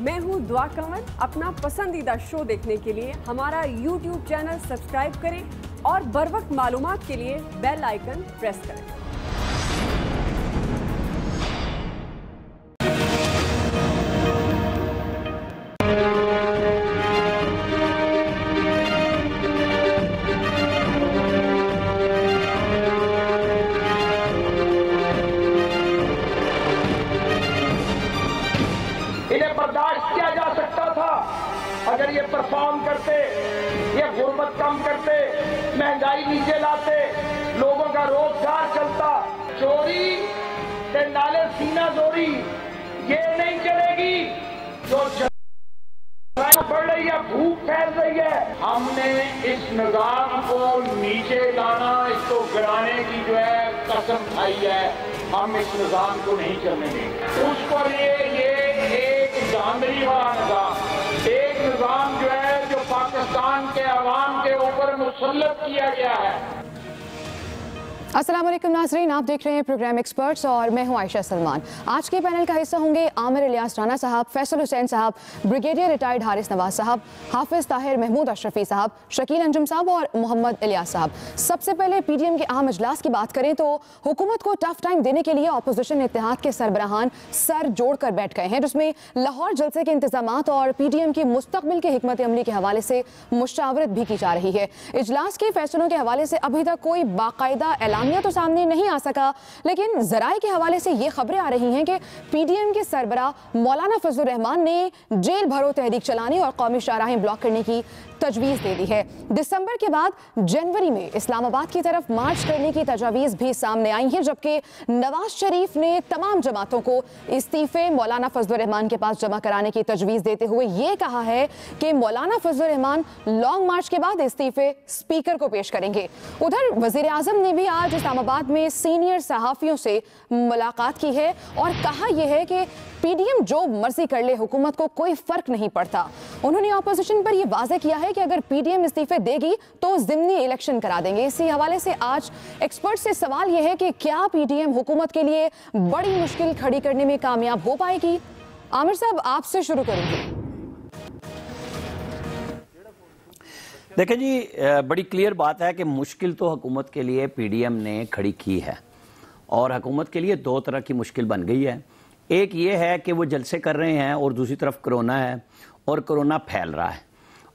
मैं हूँ दुआ कंवर। अपना पसंदीदा शो देखने के लिए हमारा YouTube चैनल सब्सक्राइब करें और बर वक्त मालूमात के लिए बेल आइकन प्रेस करें। अगर ये परफॉर्म करते, ये गुर्बत कम करते, महंगाई नीचे लाते, लोगों का रोजगार चलता, चोरी के नाले सीना जोरी ये नहीं चलेगी। जो बढ़ रही है, भूख फैल रही है, हमने इस निजाम को नीचे लाना, इसको गिराने की जो है कसम खाई है। हम इस निजाम को नहीं चलने देंगे। उस पर ये एक धांधली वाला निजाम, एक निजाम जो है जो पाकिस्तान के अवाम के ऊपर मुसल्लत किया गया है। अस्सलाम वालेकुम नाज़रीन, आप देख रहे हैं प्रोग्राम एक्सपर्ट्स और मैं हूं आयशा सलमान। आज के पैनल का हिस्सा होंगे आमिर इलियास राना साहब, फैसल हुसैन साहब, ब्रिगेडियर रिटायर्ड हारिस नवाज साहब, हाफिज ताहिर महमूद अशरफी साहब, शकील अंजुम साहब और मोहम्मद इलियास साहब। सबसे पहले पीडीएम के अहम इजलास की बात करें तो हुकूमत को टफ टाइम देने के लिए अपोजिशन इत्तेहाद के सरबराहान सर जोड़कर बैठ गए हैं, जिसमें लाहौर जलसे के इंतजामात और पीडीएम की मुस्तकबिल के हिकमत अमली के हवाले से मुशावरत भी की जा रही है। इजलास के फैसलों के हवाले से अभी तक कोई बाकायदा ऐलानिया तो सामने नहीं आ सका, लेकिन जराए के हवाले से ये खबरें आ रही हैं कि पीडीएम के सरबरा मौलाना फजलुर रहमान ने जेल भरो तहरीक चलाने और कौमी शाहराहें ब्लॉक करने की तजवीज़ दे दी है। दिसंबर के बाद जनवरी में इस्लामाबाद की तरफ मार्च करने की तजवीज़ भी सामने आई है, जबकि नवाज शरीफ ने तमाम जमातों को इस्तीफे मौलाना फजलुर रहमान के पास जमा कराने की तजवीज़ देते हुए ये कहा है कि मौलाना फजलुर रहमान लॉन्ग मार्च के बाद इस्तीफे स्पीकर को पेश करेंगे। उधर वज़ीर आज़म ने भी आज इस्लामाबाद में सीनियर सहाफ़ियों से मुलाकात की है और कहा यह है कि पीडीएम जो मर्जी कर ले, हुकूमत को कोई फर्क नहीं पड़ता। उन्होंने ऑपोजिशन पर यह वाज़ेह किया है कि अगर पीडीएम इस्तीफे देगी तो ज़िमनी इलेक्शन करा देंगे। इसी हवाले से आज एक्सपर्ट से सवाल यह है कि क्या पीडीएम हुकूमत के लिए बड़ी मुश्किल खड़ी करने में कामयाब हो पाएगी? आमिर साहब, आपसे शुरू करेंगे। देखें जी, बड़ी क्लियर बात है कि मुश्किल तो हुकूमत के लिए पीडीएम ने खड़ी की है और हुकूमत के लिए दो तरह की मुश्किल बन गई है। एक ये है कि वो जलसे कर रहे हैं और दूसरी तरफ कोरोना है और कोरोना फैल रहा है।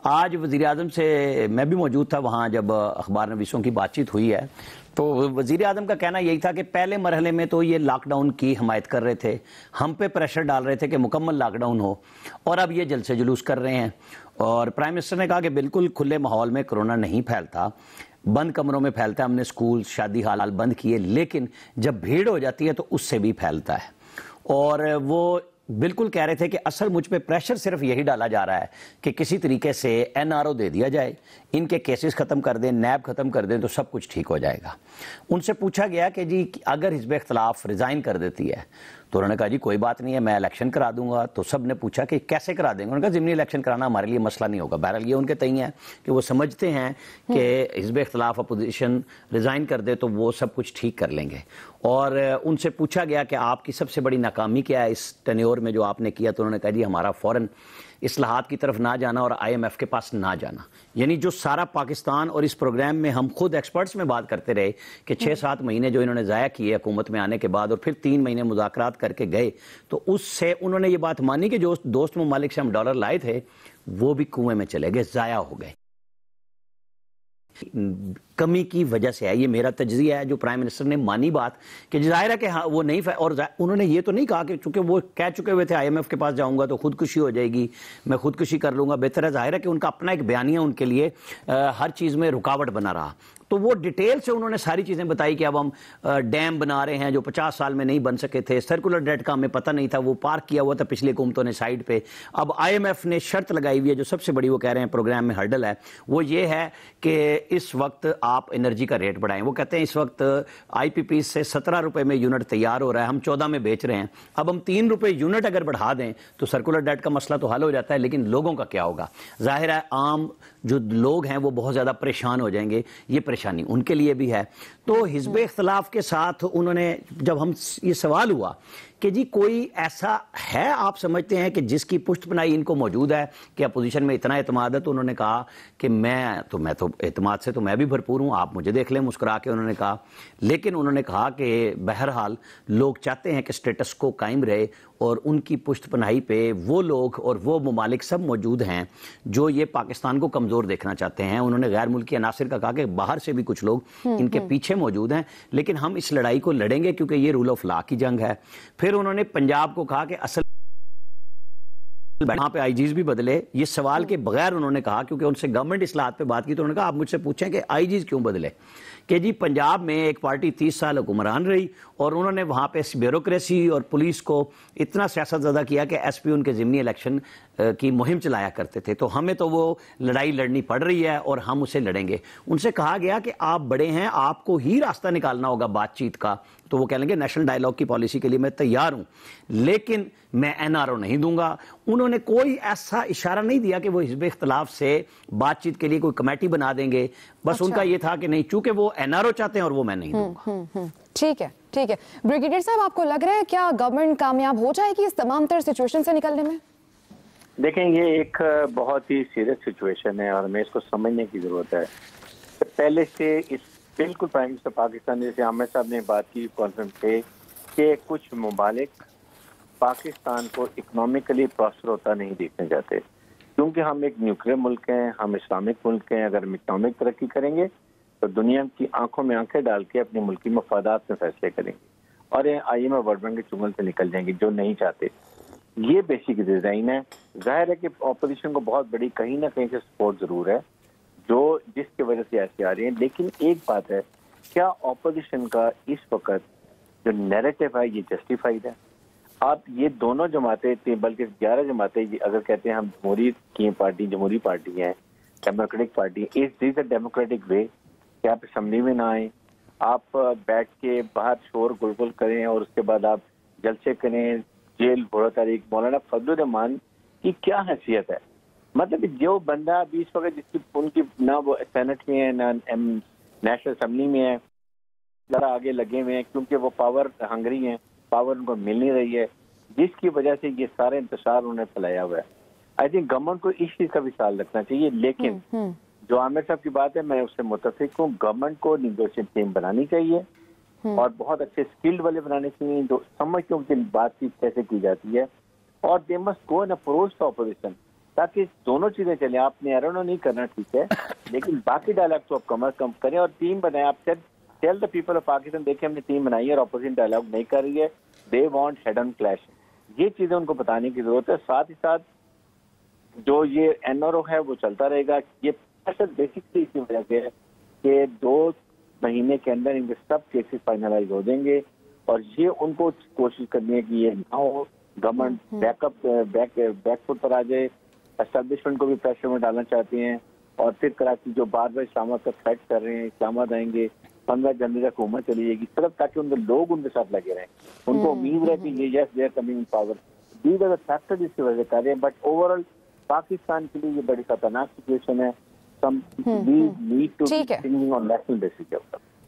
आज वज़ीर आज़म से मैं भी मौजूद था वहाँ जब अखबार नवीसों की बातचीत हुई है, तो वज़ीर आज़म का कहना यही था कि पहले मरहले में तो ये लॉकडाउन की हमायत कर रहे थे, हम पे प्रेशर डाल रहे थे कि मुकम्मल लॉकडाउन हो, और अब ये जलसे जुलूस कर रहे हैं। और प्राइम मिनिस्टर ने कहा कि बिल्कुल खुले माहौल में कोरोना नहीं फैलता, बंद कमरों में फैलता है। हमने स्कूल, शादी हाल बंद किए, लेकिन जब भीड़ हो जाती है तो उससे भी फैलता है। और वो बिल्कुल कह रहे थे कि असल मुझ पे प्रेशर सिर्फ यही डाला जा रहा है कि किसी तरीके से एनआरओ दे दिया जाए, इनके केसेस ख़त्म कर दें, नैब ख़त्म कर दें तो सब कुछ ठीक हो जाएगा। उनसे पूछा गया कि जी अगर हिज़्ब इख्तिलाफ रिज़ाइन कर देती है तो उन्होंने कहा जी कोई बात नहीं है, मैं इलेक्शन करा दूंगा। तो सब ने पूछा कि कैसे करा देंगे? उन्होंने कहा ज़िमनी इलेक्शन कराना हमारे लिए मसला नहीं होगा। बहरहाल ये उनके तय है कि वो समझते हैं कि हिज़्ब इख्तिलाफ अपोजिशन रिज़ाइन कर दे तो वो सब कुछ ठीक कर लेंगे। और उनसे पूछा गया कि आपकी सबसे बड़ी नाकामी क्या है इस टेन्योर में जो आपने किया? तो उन्होंने कहा जी हमारा फ़ौरन इस्लाहात की तरफ ना जाना और IMF के पास ना जाना। यानी जो सारा पाकिस्तान, और इस प्रोग्राम में हम खुद एक्सपर्ट्स में बात करते रहे कि 6-7 महीने जो इन्होंने ज़ाया किए हुकूमत में आने के बाद और फिर 3 महीने मुज़ाकरात करके गए, तो उससे उन्होंने ये बात मानी कि जो दोस्त ममालिक से हम डॉलर लाए थे वो भी कुएं में चले गए, ज़ाया हो गए। कमी की वजह से है, ये मेरा तज्जिया है। जो प्राइम मिनिस्टर ने मानी बात कि जाहिर है कि हाँ वो नहीं, और उन्होंने ये तो नहीं कहा कि चूंकि वो कह चुके हुए थे IMF के पास जाऊंगा तो खुदकुशी हो जाएगी, मैं खुदकुशी कर लूंगा। बेहतर है, जाहिर है कि उनका अपना एक बयानिया उनके लिए हर चीज़ में रुकावट बना रहा। तो वो डिटेल से उन्होंने सारी चीज़ें बताई कि अब हम डैम बना रहे हैं जो 50 साल में नहीं बन सके थे, सर्कुलर डेट का हमें पता नहीं था, वो पार्क किया हुआ था पिछली हुकूमतों ने साइड पे। अब IMF ने शर्त लगाई हुई है, जो सबसे बड़ी वो कह रहे हैं प्रोग्राम में हर्डल है, वो ये है कि इस वक्त आप एनर्जी का रेट बढ़ाएं। वो कहते हैं इस वक्त IPP से 17 रुपये में यूनिट तैयार हो रहा है, हम 14 में बेच रहे हैं। अब हम 3 रुपये यूनिट अगर बढ़ा दें तो सर्कुलर डेट का मसला तो हल हो जाता है, लेकिन लोगों का क्या होगा? जाहिर है आम जो लोग हैं वो बहुत ज़्यादा परेशान हो जाएंगे, ये परेशानी उनके लिए भी है। तो हिज़्ब इख्तिलाफ के साथ उन्होंने, जब हम ये सवाल हुआ कि जी कोई ऐसा है आप समझते हैं कि जिसकी पुष्टपनाही इनको मौजूद है कि अपोजिशन में इतना एतमाद है? तो उन्होंने कहा कि मैं तो एतमाद से तो मैं भी भरपूर हूं, आप मुझे देख लें, मुस्कुरा के उन्होंने कहा। लेकिन उन्होंने कहा कि बहरहाल लोग चाहते हैं कि स्टेटस को कायम रहे और उनकी पुष्टपनाही पे वो लोग और वो ममालिक सब मौजूद हैं जो ये पाकिस्तान को कमज़ोर देखना चाहते हैं। उन्होंने गैर मुल्की अनासिर का कहा कि बाहर से भी कुछ लोग इनके पीछे मौजूद हैं, लेकिन हम इस लड़ाई को लड़ेंगे क्योंकि ये रूल ऑफ लॉ की जंग है। फिर उन्होंने पंजाब को कहा कि असल वहां पे आईजीज भी बदले, ये सवाल के बगैर उन्होंने कहा, क्योंकि उनसे गवर्नमेंट इस्लाहत पे बात की तो उन्होंने कहा आप मुझसे पूछें कि आईजीज क्यों बदले, कि जी पंजाब में एक पार्टी 30 साल हुक्मरान रही और उन्होंने वहां पे ब्यूरोक्रेसी और पुलिस को इतना सियासतज़दा किया कि एसपी उनके ज़िमनी इलेक्शन की मुहिम चलाया करते थे, तो हमें तो वो लड़ाई लड़नी पड़ रही है और हम उसे लड़ेंगे। उनसे कहा गया कि आप बड़े हैं, आपको ही रास्ता निकालना होगा बातचीत का। तो वो कह लेंगे नेशनल डायलॉग की पॉलिसी के लिए मैं तैयार हूं, लेकिन मैं एनआरओ नहीं दूंगा। उन्होंने कोई ऐसा इशारा नहीं दिया कि वो हिज़्ब इख्तिलाफ से बातचीत के लिए कोई कमेटी बना देंगे। बस अच्छा। उनका ये था कि नहीं, चूंकि वो एनआरओ चाहते हैं और वो मैं नहीं दूंगा। ठीक है, ठीक है। ब्रिगेडियर साहब, आपको लग रहा है क्या गवर्नमेंट कामयाब हो जाएगी इस तमाम तर सिचुएशन से निकलने में? देखें, ये एक बहुत ही सीरियस सिचुएशन है और हमें इसको समझने की जरूरत है। पहले से इस बिल्कुल प्राइम मिनिस्टर पाकिस्तान जैसे आमिर साहब ने बात की कॉन्फ्रेंस पे कि कुछ ममालिक पाकिस्तान को इकोनॉमिकली प्रॉस्पर होता नहीं देखना चाहते, क्योंकि हम एक न्यूक्लियर मुल्क हैं, हम इस्लामिक मुल्क हैं। अगर हम इकोनॉमिक तरक्की करेंगे तो दुनिया की आंखों में आंखें डाल के अपने मुल्की मफादात में फैसले करेंगे और IMF वर्ल्ड बैंक के चुंगल से निकल जाएंगे, जो नहीं चाहते। ये बेसिक डिजाइन है। जाहिर है कि ऑपोजिशन को बहुत बड़ी कहीं ना कहीं से सपोर्ट जरूर है जो जिसकी वजह से ऐसे आ रही है। लेकिन एक बात है, क्या ऑपोजिशन का इस वक्त जो नैरेटिव है ये जस्टिफाइड है? आप ये दोनों जमातें थी, बल्कि 11 जमातें अगर कहते हैं हम जमहूरी पार्टी है, democratic party, is a democratic वे कि आप असम्बली में ना आए, आप बैठ के बाहर शोर गुलगुल करें और उसके बाद आप जलसे करें, जेल घोड़ा तारीख। मौलाना फजलुर रहमान की क्या हैसियत है? मतलब जो बंदा अभी इस वक्त जिसकी उनकी ना वो सेनेट में है ना नेशनल असम्बली में है, जरा आगे लगे हुए हैं क्योंकि वो पावर हंगरी हैं, पावर उनको मिल नहीं रही है, जिसकी वजह से ये सारे इंतशार उन्होंने फैलाया हुआ है। आई थिंक गवर्नमेंट को इस चीज का भी ख्याल रखना चाहिए। लेकिन जो आमिर साहब की बात है, मैं उससे मुत्तफिक हूँ। गवर्नमेंट को निगोशिएट टीम बनानी चाहिए और बहुत अच्छे स्किल्ड वाले बनाने चाहिए जो समझते हैं कि बातचीत कैसे की जाती है, और they must go an approach to opposition, ताकि दोनों चीजें चले। आपने एरोनो नहीं करना, ठीक है, लेकिन बाकी डायलॉग तो आप कम कम करें और टीम बनाए। आप tell the people of Pakistan, देखिए हमने टीम बनाई है और अपोजिशन डायलॉग नहीं कर रही है, they want head on clash. ये चीजें उनको बताने की जरूरत है। साथ ही साथ जो ये एनआरओ है वो चलता रहेगा। ये प्रेशर बेसिकली इसी वजह से है कि 2 महीने के अंदर इनके सब केसेस फाइनलाइज हो जाएंगे और ये उनको कोशिश करनी है कि ये ना हो, गवर्नमेंट बैकफुट पर आ जाए। एस्टेब्लिशमेंट को भी प्रेशर में डालना चाहते हैं और फिर कराची जो बार बार इस्लामाबाद का थ्रेट कर रहे हैं, इस्लामाबाद आएंगे, 15 जनवरी तक हुकूमत चली जाएगी सिर्फ ताकि उनके लोग उनके साथ लगे रहें। उनको उम्मीद है कि ये yes they are coming in power. These are the factor जिसकी वजह कर रहे हैं। बट ओवरऑल पाकिस्तान के लिए ये बड़ी खतरनाक सिचुएशन है।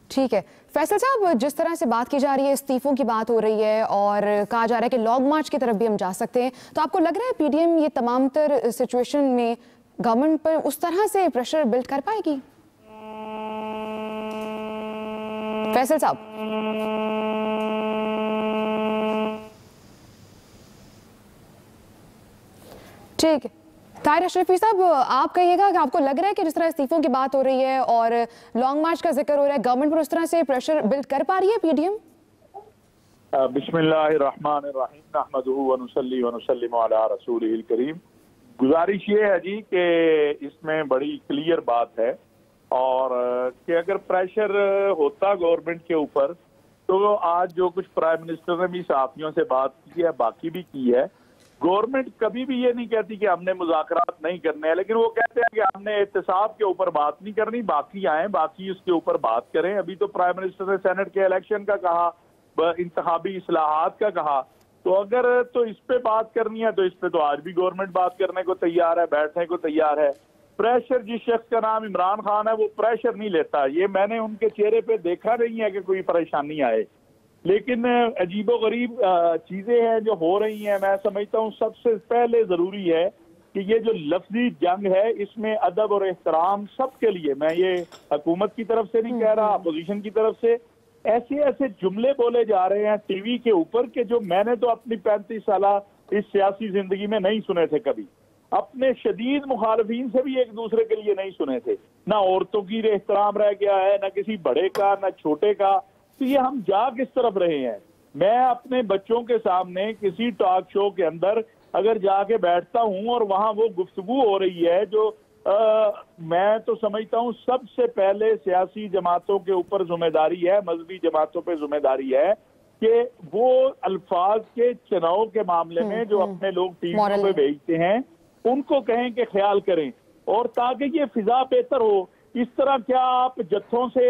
ठीक है फैसल साहब, जिस तरह से बात की जा रही है, इस्तीफों की बात हो रही है और कहा जा रहा है कि लॉन्ग मार्च की तरफ भी हम जा सकते हैं, तो आपको लग रहा है पीडीएम ये तमाम तर सिचुएशन में गवर्नमेंट पर उस तरह से प्रेशर बिल्ड कर पाएगी? फैसल साहब, ठीक है। ताहिर अशरफी साहब, आप कहिएगा कि आपको लग रहा है कि जिस तरह इस्तीफों की बात हो रही है और लॉन्ग मार्च का जिक्र हो रहा है, गवर्नमेंट पर उस तरह से प्रेशर बिल्ड कर पा रही है पीडीएम? बिस्मिल्लाहिर्रहमानिर्रहीम, नहमदुहु व नुसल्ली व नुसल्लिमु अला रसूलिहिल करीम। गुजारिश ये है जी कि इसमें बड़ी क्लियर बात है और कि अगर प्रेशर होता गवर्नमेंट के ऊपर तो आज जो कुछ प्राइम मिनिस्टर ने भी सहाफियों से बात की है, बाकी भी की है, गवर्नमेंट कभी भी ये नहीं कहती कि हमने मुज़ाकरात नहीं करने हैं, लेकिन वो कहते हैं कि हमने एहतसाब के ऊपर बात नहीं करनी, बाकी आए, बाकी उसके ऊपर बात करें। अभी तो प्राइम मिनिस्टर ने सेनेट के इलेक्शन का कहा, इंतखाबी इस्लाहात का कहा, तो अगर तो इस पे बात करनी है तो इस पे तो आज भी गवर्नमेंट बात करने को तैयार है, बैठने को तैयार है। प्रेशर जिस शख्स का नाम इमरान खान है वो प्रेशर नहीं लेता, ये मैंने उनके चेहरे पे देखा नहीं है कि कोई परेशानी आए। लेकिन अजीबोगरीब चीजें हैं जो हो रही हैं। मैं समझता हूँ सबसे पहले जरूरी है कि ये जो लफ्जी जंग है इसमें अदब और एहतराम सबके लिए, मैं ये हुकूमत की तरफ से नहीं कह रहा, अपोजिशन की तरफ से, ऐसे ऐसे जुमले बोले जा रहे हैं टीवी के ऊपर के जो मैंने तो अपनी 35 साल इस सियासी जिंदगी में नहीं सुने थे कभी। अपने शदीद मुखालफीन से भी एक दूसरे के लिए नहीं सुने थे। ना औरतों की एहतराम रह गया है, ना किसी बड़े का, ना छोटे का। तो ये हम जा किस तरफ रहे हैं? मैं अपने बच्चों के सामने किसी टॉक शो के अंदर अगर जाके बैठता हूं और वहां वो गुफ्तगू हो रही है जो मैं तो समझता हूं सबसे पहले सियासी जमातों के ऊपर जिम्मेदारी है, मजहबी जमातों पे जिम्मेदारी है कि वो अल्फाज के चुनाव के मामले में जो अपने लोग टीवी पे भेजते हैं उनको कहें कि ख्याल करें, और ताकि ये फिजा बेहतर हो। इस तरह क्या आप जत्थों से,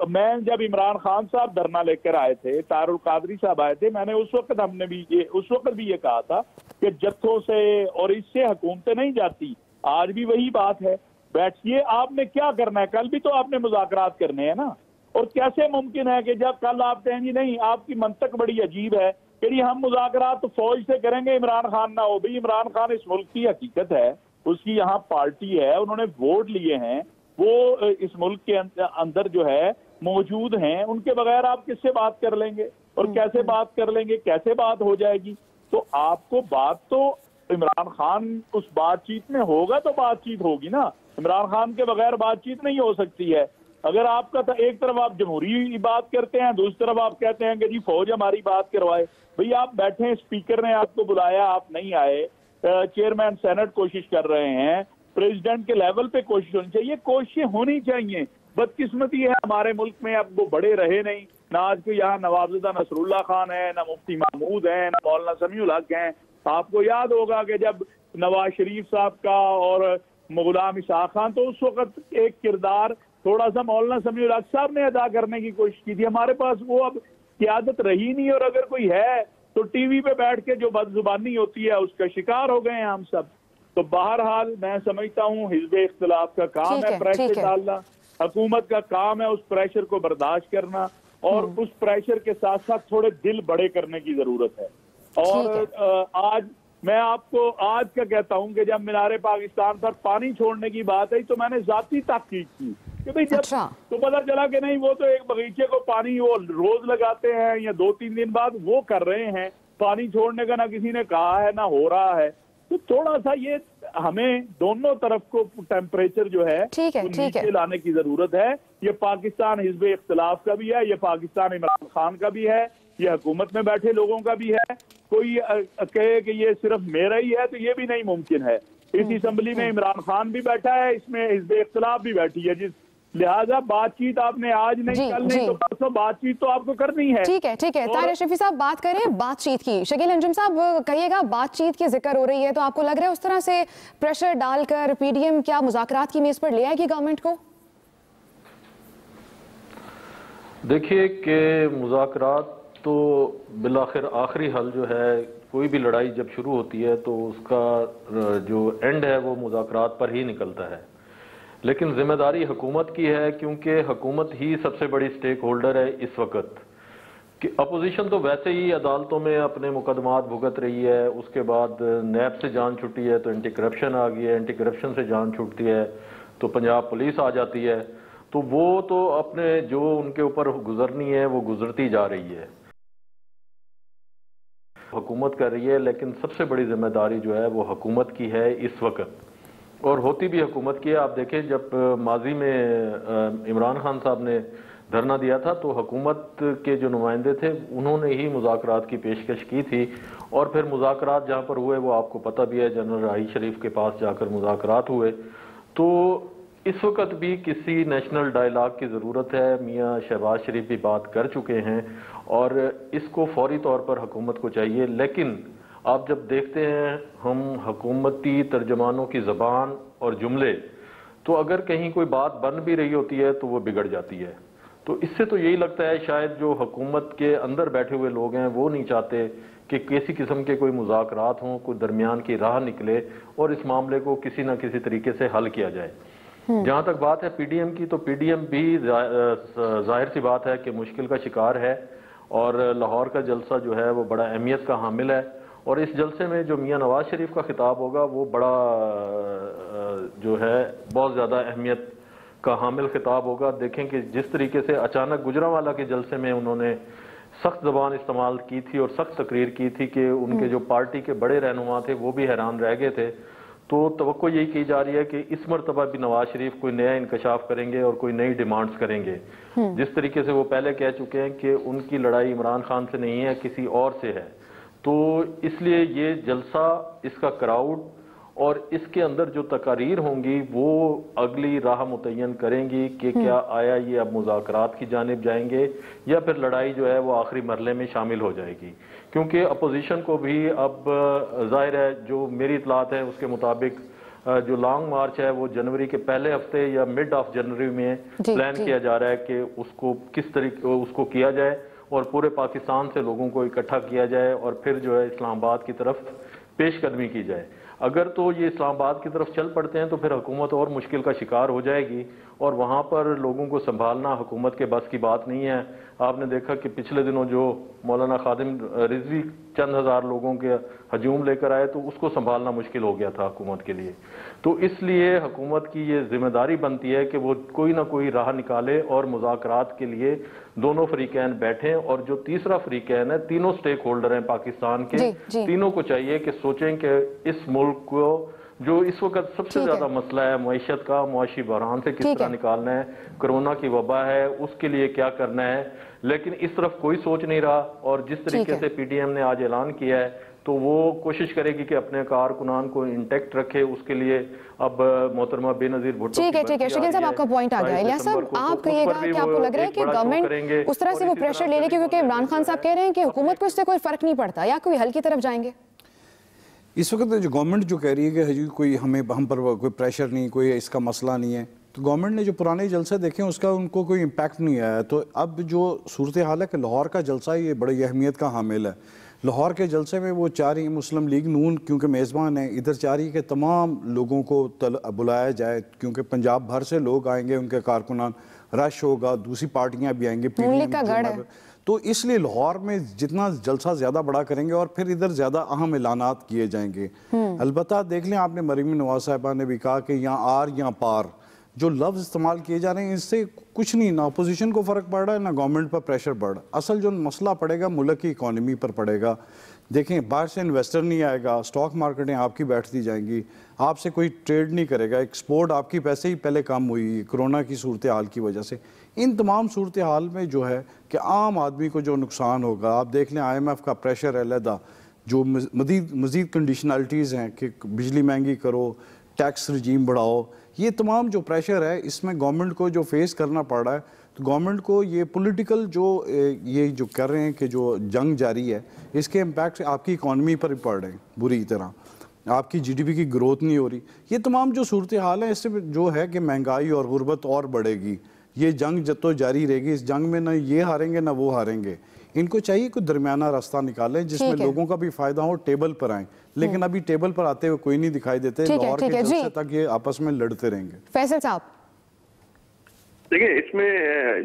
मैं जब इमरान खान साहब धरना लेकर आए थे, तारुल कादरी साहब आए थे, मैंने उस वक्त भी ये कहा था कि जत्थों से और इससे हुकूमतें नहीं जाती। आज भी वही बात है। बैठिए, आपने क्या करना है? कल भी तो आपने मुज़ाकरात करने हैं ना। और कैसे मुमकिन है कि जब कल आप कहेंगे नहीं, आपकी मंतक बड़ी अजीब है कि हम मुज़ाकरात तो फौज से करेंगे, इमरान खान ना हो। भाई इमरान खान इस मुल्क की हकीकत है, उसकी यहाँ पार्टी है, उन्होंने वोट लिए हैं, वो इस मुल्क के अंदर जो है मौजूद हैं, उनके बगैर आप किससे बात कर लेंगे और कैसे बात कर लेंगे, कैसे बात हो जाएगी? तो आपको बात तो इमरान खान उस बातचीत में होगा तो बातचीत होगी ना। इमरान खान के बगैर बातचीत नहीं हो सकती है। अगर आपका तो एक तरफ आप जमहूरी बात करते हैं, दूसरी तरफ आप कहते हैं कि जी फौज हमारी बात करवाए। भाई आप बैठे, स्पीकर ने आपको बुलाया, आप नहीं आए, चेयरमैन सेनेट कोशिश कर रहे हैं, प्रेसिडेंट के लेवल पे कोशिश होनी चाहिए, कोशिशें होनी चाहिए। बदकिस्मती है हमारे मुल्क में, अब वो बड़े रहे नहीं ना। आज को यहाँ नवाबुद्दीन नसरुल्लाह खान है, ना मुफ्ती महमूद है, ना मौलाना समीउल हक हैं। आपको याद होगा कि जब नवाज शरीफ साहब का और गुलाम इसाक खान, तो उस वक्त एक किरदार थोड़ा सा मौलाना समीउल हक साहब ने अदा करने की कोशिश की थी। हमारे पास वो अब क़यादत रही नहीं, और अगर कोई है तो टीवी पे बैठ के जो बदजुबानी होती है उसका शिकार हो गए हैं हम सब। तो बहरहाल मैं समझता हूँ हिज़्ब इख्तिलाफ का काम है प्रेशर डालना, हुकूमत का काम है उस प्रेशर को बर्दाश्त करना, और उस प्रेशर के साथ साथ थोड़े दिल बड़े करने की जरूरत है। और आज मैं आपको आज का कहता हूं कि जब मीनारे पाकिस्तान पर पानी छोड़ने की बात आई तो मैंने जाती ताकीद की कि भाई जब तो पता चला कि नहीं, वो तो एक बगीचे को पानी वो रोज लगाते हैं या 2-3 दिन बाद वो कर रहे हैं, पानी छोड़ने का ना किसी ने कहा है ना हो रहा है। तो थोड़ा सा ये हमें दोनों तरफ को टेम्परेचर जो है नीचे लाने की जरूरत है। ये पाकिस्तान हिज़्ब इख्तिलाफ का भी है, ये पाकिस्तान इमरान खान का भी है, ये हुकूमत में बैठे लोगों का भी है। कोई कहे कि ये सिर्फ मेरा ही है तो ये भी नहीं मुमकिन है। इस असेंबली में इमरान खान भी बैठा है, इसमें हिज़्ब इख्तिलाफ भी बैठी है, जिस लिहाजा बातचीत आपने आज नहीं कल नहीं तो परसों बातचीत तो आपको करनी है। ठीक है ताहिर अशरफी साहब, बात करें बातचीत की। शकील अंजुम साहब कहिएगा, बातचीत की जिक्र हो रही है तो आपको लग रहा है उस तरह से प्रेशर डालकर पीडीएम क्या मुज़ाकरात की मेज पर ले आएगी गवर्नमेंट को? देखिए कि मुज़ाकरात तो बिलाखिर आखिरी हल जो है, कोई भी लड़ाई जब शुरू होती है तो उसका जो एंड है वो मुज़ाकरात पर ही निकलता है। लेकिन जिम्मेदारी हुकूमत की है, क्योंकि हुकूमत ही सबसे बड़ी स्टेक होल्डर है इस वक्त। कि अपोजिशन तो वैसे ही अदालतों में अपने मुकदमात भुगत रही है, उसके बाद नैब से जान छुट्टी है तो एंटी करप्शन आ गई है, एंटी करप्शन से जान छुटती है तो पंजाब पुलिस आ जाती है। तो वो तो अपने जो उनके ऊपर गुजरनी है वो गुजरती जा रही है, हुकूमत कर रही है। लेकिन सबसे बड़ी जिम्मेदारी जो है वो हुकूमत की है इस वक्त, और होती भी हुकूमत की है। आप देखें जब माजी में इमरान खान साहब ने धरना दिया था तो हुकूमत के जो नुमाइंदे थे उन्होंने ही मुज़ाकरात की पेशकश की थी, और फिर मुज़ाकरात जहाँ पर हुए वो आपको पता भी है, जनरल राही शरीफ के पास जाकर मुज़ाकरात हुए। तो इस वक्त भी किसी नेशनल डायलॉग की ज़रूरत है। मियाँ शहबाज शरीफ भी बात कर चुके हैं और इसको फौरी तौर पर हुकूमत को चाहिए। लेकिन आप जब देखते हैं हम हुकूमती तर्जमानों की ज़बान और जुमले, तो अगर कहीं कोई बात बन भी रही होती है तो वो बिगड़ जाती है। तो इससे तो यही लगता है शायद जो हुकूमत के अंदर बैठे हुए लोग हैं वो नहीं चाहते कि किसी किस्म के कोई मुज़ाकरात हों, कोई दरमियान की राह निकले और इस मामले को किसी न किसी तरीके से हल किया जाए। जहाँ तक बात है पीडीएम की, तो पीडीएम भी जाहिर सी बात है कि मुश्किल का शिकार है, और लाहौर का जलसा जो है वो बड़ा अहमियत का हामिल है। और इस जलसे में जो मियाँ नवाज शरीफ का खिताब होगा वो बड़ा जो है बहुत ज़्यादा अहमियत का हामिल खिताब होगा। देखें कि जिस तरीके से अचानक गुजरांवाला के जलसे में उन्होंने सख्त ज़बान इस्तेमाल की थी और सख्त तकरीर की थी कि उनके जो पार्टी के बड़े रहनुमा थे वो भी हैरान रह गए थे। तो तवक्को यही की जा रही है कि इस मरतबा भी नवाज शरीफ कोई नया इंकशाफ करेंगे और कोई नई डिमांड्स करेंगे। जिस तरीके से वो पहले कह चुके हैं कि उनकी लड़ाई इमरान खान से नहीं है, किसी और से है। तो इसलिए ये जलसा, इसका क्राउड और इसके अंदर जो तकारीर होंगी वो अगली राह मुतय्यन करेंगी कि क्या आया ये अब मुज़ाकरात की जानिब जाएंगे या फिर लड़ाई जो है वो आखिरी मरहले में शामिल हो जाएगी। क्योंकि अपोजिशन को भी अब जाहिर है, जो मेरी इतलात है उसके मुताबिक जो लॉन्ग मार्च है वो जनवरी के पहले हफ्ते या मिड ऑफ जनवरी में प्लान किया जा रहा है कि उसको किस तरीके उसको किया जाए और पूरे पाकिस्तान से लोगों को इकट्ठा किया जाए और फिर जो है इस्लामाबाद की तरफ पेशकदमी की जाए। अगर तो ये इस्लामाबाद की तरफ चल पड़ते हैं तो फिर हुकूमत और मुश्किल का शिकार हो जाएगी और वहाँ पर लोगों को संभालना हुकूमत के बस की बात नहीं है। आपने देखा कि पिछले दिनों जो मौलाना खादिम रिजवी चंद हज़ार लोगों के हजूम लेकर आए तो उसको संभालना मुश्किल हो गया था हुकूमत के लिए। तो इसलिए हुकूमत की ये जिम्मेदारी बनती है कि वो कोई ना कोई राह निकाले और मुज़ाकरात के लिए दोनों फरीकैन बैठें। और जो तीसरा फरीकैन है, तीनों स्टेक होल्डर हैं पाकिस्तान के, तीनों को चाहिए कि सोचें कि इस मुल्क को जो इस वक्त सबसे ज्यादा मसला है मईशत का, मुआशी बहरान से किस तरह निकालना है, कोरोना की वबा है उसके लिए क्या करना है, लेकिन इस तरफ कोई सोच नहीं रहा। और जिस तरीके से पीडीएम ने आज ऐलान किया है तो वो कोशिश करेगी कि अपने कारकुनान को इंटैक्ट रखे। उसके लिए अब मोहतरमा बेनजीर भुट्टो ठीक है शकील साहब, आपका पॉइंट आ गया। इलियास साहब, आप कहिएगा कि आपको लग रहा है कि गवर्नमेंट उस तरह से वो प्रेशर ले रही है क्योंकि इमरान खान साहब कह रहे हैं कि हुकूमत को इससे कोई फर्क नहीं पड़ता, या कोई हल की तरफ जाएंगे? इस वक्त जो गवर्नमेंट जो कह रही है कि हजी कोई हम पर कोई प्रेशर नहीं, कोई इसका मसला नहीं है, तो गवर्नमेंट ने जो पुराने जलसे देखे उसका उनको कोई इम्पैक्ट नहीं आया। तो अब जो सूरत हाल है कि लाहौर का जलसा ये बड़ी अहमियत का हामिल है। लाहौर के जलसे में वो चाह रही मुस्लिम लीग नून क्योंकि मेज़बान है, इधर चाह रही है कि तमाम लोगों को बुलाया जाए क्योंकि पंजाब भर से लोग आएंगे, उनके कारकुनान, रश होगा, दूसरी पार्टियां भी आएंगी, तो इसलिए लाहौर में जितना जलसा ज़्यादा बड़ा करेंगे और फिर इधर ज़्यादा अहम ऐलानात किए जाएंगे। अलबत्ता देख लें, आपने मरीम नवाज साहिबा ने भी कहा कि यहाँ आर या पार जो लफ्ज़ इस्तेमाल किए जा रहे हैं इससे कुछ नहीं, ना अपोजिशन को फ़र्क पड़ रहा है ना गवर्नमेंट पर प्रेशर पड़ रहा है। असल जो मसला पड़ेगा मुल्क की इकॉनमी पर पड़ेगा। देखें, बाहर से इन्वेस्टर नहीं आएगा, स्टॉक मार्केटें आपकी बैठती जाएंगी, आपसे कोई ट्रेड नहीं करेगा, एक्सपोर्ट आपकी पैसे ही पहले कम हुई कोरोना की सूरत हाल की वजह से। इन तमाम सूरत हाल में जो है कि आम आदमी को जो नुकसान होगा, आप देख लें IMF का प्रेशर है अलहदा, जो मज़ीद कंडीशनलिटीज़ हैं कि बिजली महंगी करो, टैक्स रजीम बढ़ाओ, ये तमाम जो प्रेशर है इसमें गवर्नमेंट को जो फेस करना पड़ रहा है। तो गवर्नमेंट को ये पॉलिटिकल जो ये जो कर रहे हैं कि जो जंग जारी है इसके इम्पैक्ट आपकी इकॉनमी पर भी पड़ रहे हैं बुरी तरह, आपकी GDP की ग्रोथ नहीं हो रही। ये तमाम जो सूरत हाल है इससे जो है कि महंगाई और गुर्बत और बढ़ेगी। ये जंग जब तो जारी रहेगी, इस जंग में ना ये हारेंगे ना वो हारेंगे। इनको चाहिए कोई दरमियाना रास्ता निकालें जिसमें लोगों का भी फायदा हो, टेबल पर आए। लेकिन अभी टेबल पर आते हुए कोई नहीं दिखाई देते, लाहौर के जलसे तक ये आपस में लड़ते रहेंगे। फैसल साहब, देखिए, इसमें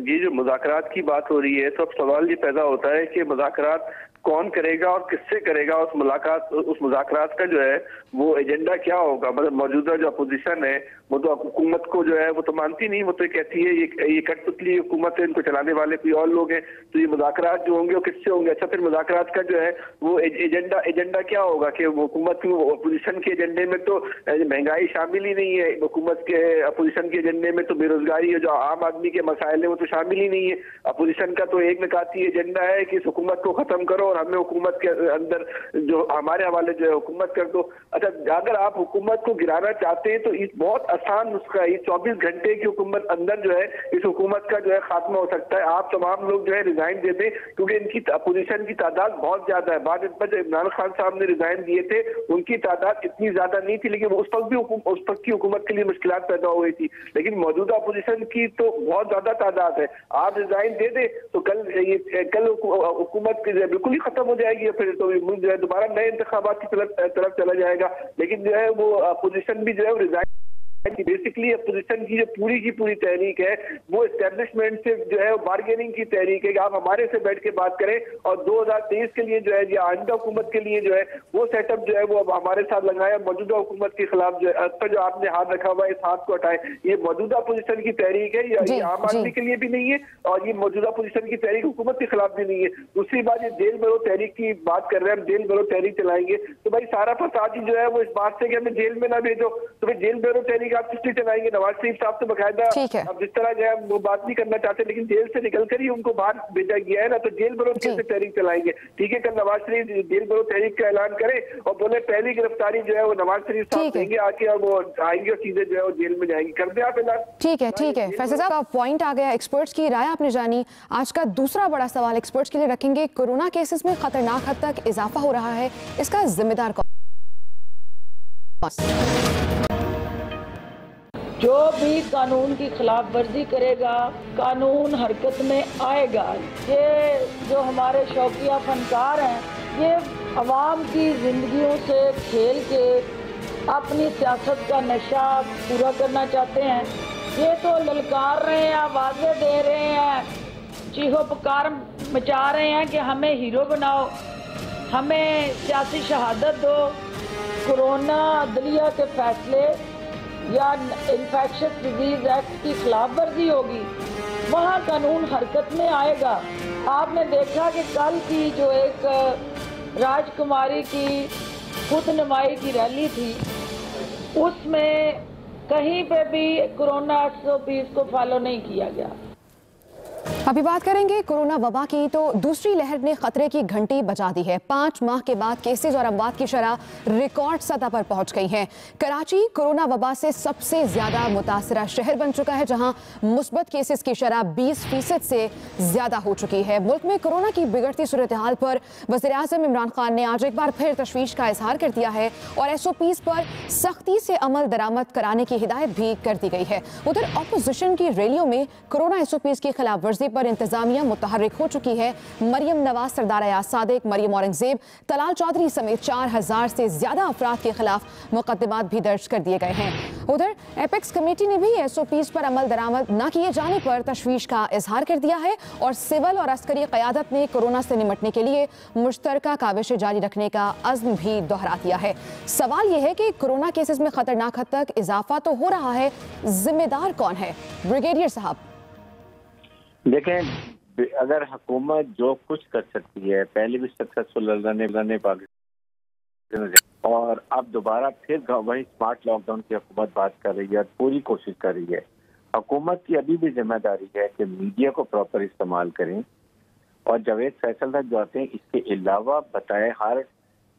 ये जो मुज़ाकरात की बात हो रही है तो अब सवाल ये पैदा होता है कि मुज़ाकरात कौन करेगा और किससे करेगा, उस मुज़ाकरात का जो है वो एजेंडा क्या होगा। मतलब मौजूदा जो अपोजिशन है वो तो हुकूमत को जो है वो तो मानती नहीं, वो तो कहती है ये कठपुतली हुकूमत है, इनको चलाने वाले कोई और लोग हैं, तो ये मुज़ाकरात जो होंगे वो किससे होंगे। अच्छा, फिर मुज़ाकरात का जो है वो एजेंडा क्या होगा कि हुकूमत की अपोजिशन के एजेंडे में तो महंगाई शामिल ही नहीं है, हुकूमत के अपोजिशन के एजेंडे में तो बेरोजगारी जो आम आदमी के मसाइल है वो तो शामिल ही नहीं है। अपोजिशन का तो एक निकाती एजेंडा है कि इस हुकूमत को खत्म करो और हमें हुकूमत के अंदर जो हमारे हवाले जो है हुकूमत कर दो। अच्छा, अगर आप हुकूमत को गिराना चाहते हैं तो इस बहुत आसान नुस्खा है, 24 घंटे की हुकूमत अंदर जो है इस हुकूमत का जो है खात्मा हो सकता है। आप तमाम लोग जो है रिजाइन दे दें क्योंकि इनकी अपोजिशन की तादाद बहुत ज्यादा है। बाद में जब इमरान खान साहब ने रिजाइन दिए थे उनकी तादाद इतनी ज्यादा नहीं थी, लेकिन उस वक्त की हुकूमत के लिए मुश्किलात पैदा हो गई थी। लेकिन मौजूदा अपोजिशन की तो बहुत ज्यादा तादाद है। आप रिजाइन दे दें तो कल हुकूमत बिल्कुल ही खत्म हो जाएगी, फिर तो मुल्क जो है दोबारा नए इंतखाबात की तरफ चला जाएगा। लेकिन जो है वो अपोजिशन भी जो है रिजाइन बेसिकली अपोजिशन की जो पूरी तहरीक है वो एस्टेब्लिशमेंट से जो है बार्गेनिंग की तहरीक है कि आप हमारे से बैठ के बात करें और 2023 के लिए जो है या आइंदा हुकूमत के लिए जो है वो सेटअप जो है वो अब हमारे साथ लगाए। मौजूदा हुकूमत के खिलाफ जो है पर जो आपने हाथ रखा हुआ है इस हाथ को हटाए। ये मौजूदा अपोजिशन की तहरीक है, या ये आम आदमी के लिए भी नहीं है और ये मौजूदा अपोजिशन की तहरीक हुकूमत के खिलाफ भी नहीं है। दूसरी बात, ये जेल भरो तहरीक की बात कर रहे हैं, हम जेल भरो तहरीक चलाएंगे तो भाई सारा फसाद ही जो है वो इस बात से कि हमें जेल में ना भेजो, तो भाई जेल भरो तहरीक आप किस लिए चलाएंगे? नवाज शरीफ साहब तो बकायदा अब जिस तरह जो है वो बात नहीं करना चाहते, लेकिन जेल से निकलकर ही उनको बाहर भेजा गया है ना, तो जेल भरो कैसे तहरीक चलाएंगे? ठीक है, कल नवाज शरीफ जेल भरो तहरीक का ऐलान करें और बोले पहली गिरफ्तारी जो है वो नवाज शरीफ साहब देंगे आके और वो आएंगे और चीजें जो है वो जेल में जाएंगी। कर दे आप ऐलान। ठीक है फैसल साहब का पॉइंट आ गया, एक्सपर्ट्स की राय आपने जानी। आज का दूसरा बड़ा सवाल एक्सपर्ट्स के लिए रखेंगे, कोरोना केसेस में खतरनाक हद तक इजाफा हो रहा है, इसका जिम्मेदार कौन? जो भी कानून की खिलाफ वर्जी करेगा कानून हरकत में आएगा। ये जो हमारे शौकिया फनकार हैं ये अवाम की जिंदगियों से खेल के अपनी सियासत का नशा पूरा करना चाहते हैं। ये तो ललकार रहे हैं, आवाज़ें दे रहे हैं, चीखो पुकार मचा रहे हैं कि हमें हीरो बनाओ, हमें सियासी शहादत दो। कोरोना अदलिया के फैसले या इन्फेक्शस डिजीज एक्ट की खिलाफ वर्जी होगी, वहाँ कानून हरकत में आएगा। आपने देखा कि कल की जो एक राजकुमारी की खुद नुमाई की रैली थी उसमें कहीं पे भी कोरोना SOPs को फॉलो नहीं किया गया। अभी बात करेंगे कोरोना वबा की, तो दूसरी लहर ने खतरे की घंटी बजा दी है। 5 माह के बाद केसेस और अमवात की शरह रिकॉर्ड सतह पर पहुंच गई है। कराची कोरोना वबा से सबसे ज्यादा मुतासरा शहर बन चुका है, जहां मुस्बत केसेस की शरह 20% से ज्यादा हो चुकी है। मुल्क में कोरोना की बिगड़ती सूरत हाल पर वज़ीर-ए-आज़म इमरान खान ने आज एक बार फिर तशवीश का इजहार कर दिया है और SOPs पर सख्ती से अमल दरामद कराने की हिदायत भी कर दी गई है। उधर अपोजिशन की रैलियों में कोरोना SOPs की खिलाफ वर्जी पर इंतजामिया मुतहर्रिक हो चुकी है। मरियम नवाज, सरदार अयाज सादिक, मरियम औरंगजेब, तलाल चौधरी समेत 4000 से ज्यादा अफराद के खिलाफ मुकदमात भी दर्ज कर दिए गए हैं। उधर एपेक्स कमेटी ने भी SOPs पर अमल दरामद न किए जाने पर तशवीश का इजहार कर दिया है और सिविल और अस्करी क़यादत ने कोरोना से निमटने के लिए मुश्तरका काविशें जारी रखने का अज़्म भी दोहरा दिया है। सवाल यह है कि कोरोना केसेस में खतरनाक हद तक इजाफा तो हो रहा है, जिम्मेदार कौन है? ब्रिगेडियर साहब देखें, अगर हुकूमत जो कुछ कर सकती है, पहले भी सक्सेसफुल लड़ने पाकिस्तान और अब दोबारा फिर वही स्मार्ट लॉकडाउन की हुकूमत बात कर रही है, पूरी कोशिश कर रही है। हुकूमत की अभी भी जिम्मेदारी है कि मीडिया को प्रॉपर इस्तेमाल करें और जावेद फैसल तक जो आते हैं इसके अलावा बताए, हर